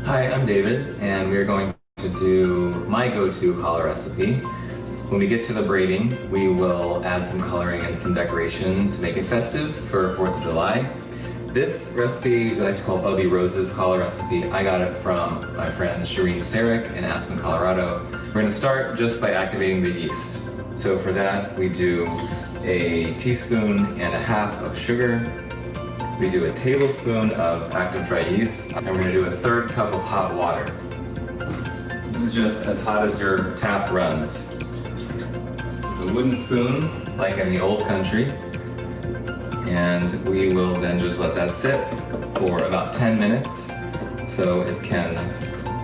Hi, I'm David, and we're going to do my go-to challah recipe. When we get to the braiding, we will add some coloring and some decoration to make it festive for 4th of July. This recipe we like to call Bubbie Rose's challah recipe. I got it from my friend Shereen Sarick in Aspen, Colorado. We're going to start just by activating the yeast. So for that, we do a teaspoon and a half of sugar. We do a tablespoon of active dry yeast, and we're going to do a 1/3 cup of hot water. This is just as hot as your tap runs. A wooden spoon, like in the old country, and we will then just let that sit for about 10 minutes so it can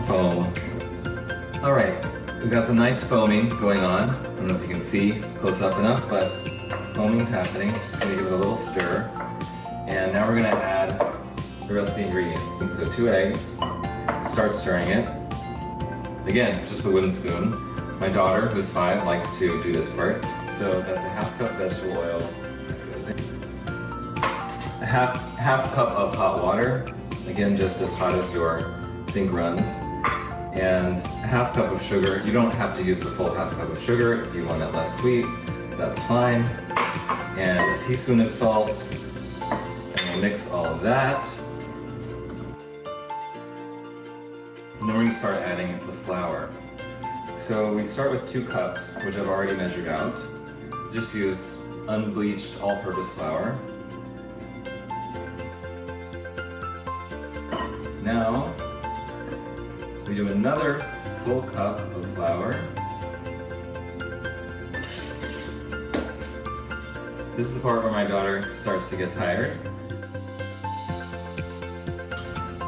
foam. All right, we've got some nice foaming going on. I don't know if you can see close up enough, but foaming is happening. Just going to give it a little stir. And now we're going to add the rest of the ingredients. And so 2 eggs, start stirring it. Again, just the wooden spoon. My daughter, who's 5, likes to do this part. So that's a 1/2 cup vegetable oil, a half cup of hot water, again just as hot as your sink runs, and a 1/2 cup of sugar. You don't have to use the full 1/2 cup of sugar. If you want it less sweet, that's fine. And a teaspoon of salt. Mix all of that. And then we're going to start adding the flour. So we start with 2 cups, which I've already measured out. Just use unbleached all-purpose flour. Now, we do another full cup of flour. This is the part where my daughter starts to get tired.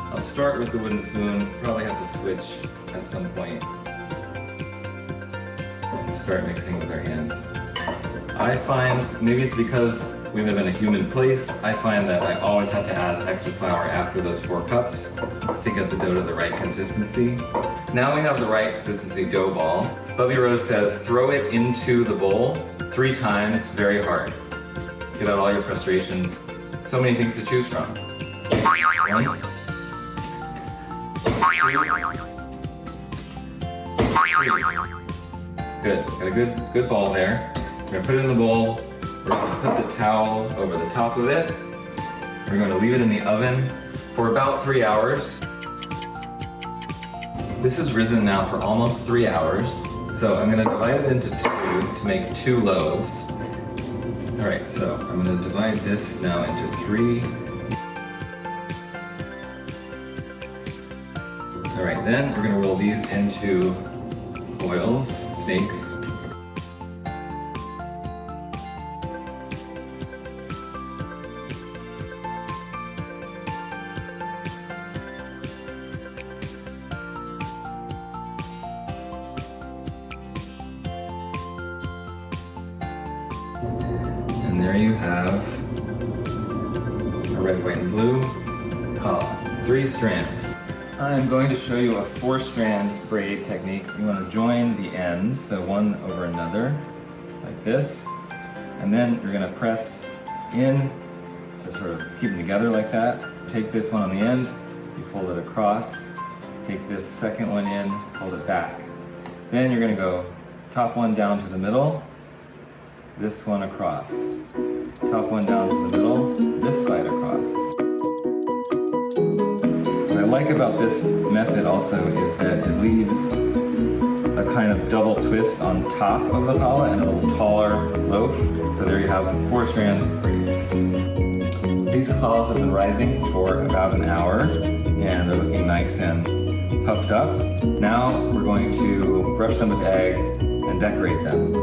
I'll start with the wooden spoon, probably have to switch at some point. Start mixing with our hands. I find, maybe it's because we live in a humid place, I find that I always have to add extra flour after those 4 cups to get the dough to the right consistency. Now we have the right consistency dough ball. Bubbie Rose says throw it into the bowl 3 times very hard. Get out all your frustrations. So many things to choose from. 1, 2, 3. Good, got a good ball there. We're gonna put it in the bowl. We're gonna put the towel over the top of it. We're going to leave it in the oven for about 3 hours. This has risen now for almost 3 hours. So I'm gonna divide it into 2 to make 2 loaves. All right, so I'm gonna divide this now into 3. All right, then we're gonna roll these into coils, snakes. And there you have a red, white, and blue challah, 3 strand. I'm going to show you a 4-strand braid technique. You want to join the ends, so one over another, like this. And then you're going to press in to sort of keep them together like that. Take this one on the end, you fold it across. Take this second one in, hold it back. Then you're going to go top one down to the middle, this one across. Top one down to the middle, this side across. What I like about this method also is that it leaves a kind of double twist on top of the challah and a little taller loaf. So there you have 4-strand braid. These challahs have been rising for about an hour and they're looking nice and puffed up. Now we're going to brush them with egg and decorate them.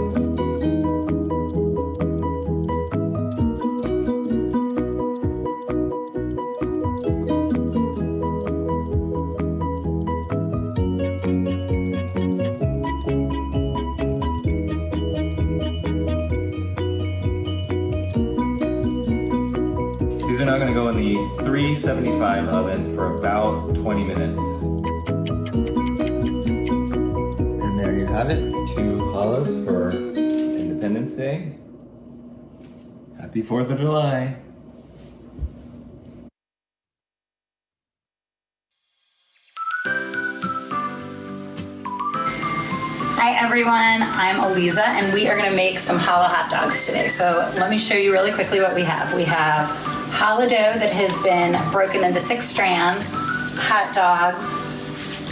These are now going to go in the 375 oven for about 20 minutes. And there you have it, 2 challahs for Independence Day. Happy 4th of July. Hi everyone, I'm Aliza and we are gonna make some challah hot dogs today. So let me show you really quickly what we have. We have challah dough that has been broken into 6 strands, hot dogs,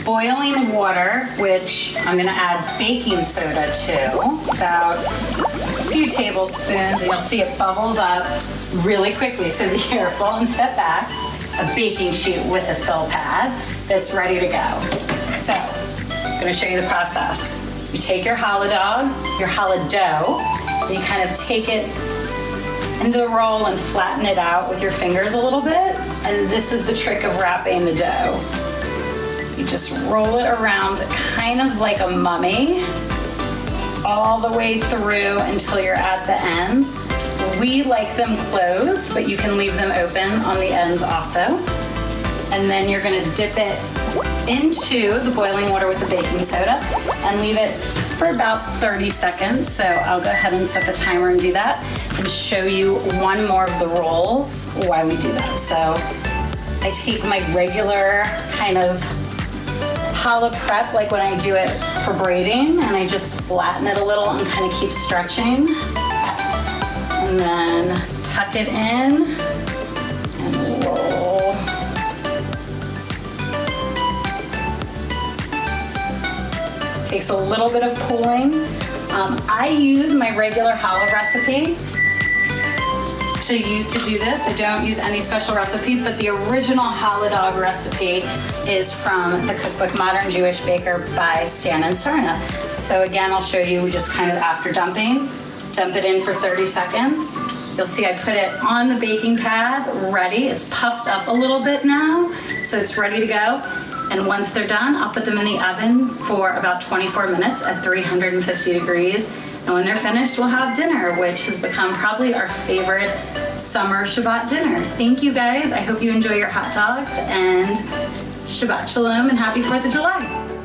boiling water, which I'm gonna add baking soda to, about a few tablespoons, and you'll see it bubbles up really quickly, so be careful and step back. A baking sheet with a sill pad that's ready to go. So, I'm gonna show you the process. You take your challah dough, and you kind of take it into the roll and flatten it out with your fingers a little bit. And this is the trick of wrapping the dough. You just roll it around kind of like a mummy, all the way through until you're at the ends. We like them closed, but you can leave them open on the ends also. And then you're gonna dip it into the boiling water with the baking soda and leave it for about 30 seconds. So I'll go ahead and set the timer and do that and show you one more of the rolls while we do that. So I take my regular kind of challah prep, like when I do it for braiding, and I just flatten it a little and kind of keep stretching. And then tuck it in and roll. Takes a little bit of pulling. I use my regular challah recipe to do this. I don't use any special recipe, but the original challah dog recipe is from the cookbook Modern Jewish Baker by Stan and Sarna. So again, I'll show you just kind of after dumping. Dump it in for 30 seconds. You'll see I put it on the baking pad, ready. It's puffed up a little bit now, so it's ready to go. And once they're done, I'll put them in the oven for about 24 minutes at 350 degrees. And when they're finished, we'll have dinner, which has become probably our favorite summer Shabbat dinner. Thank you guys. I hope you enjoy your hot dogs, and Shabbat Shalom and happy 4th of July.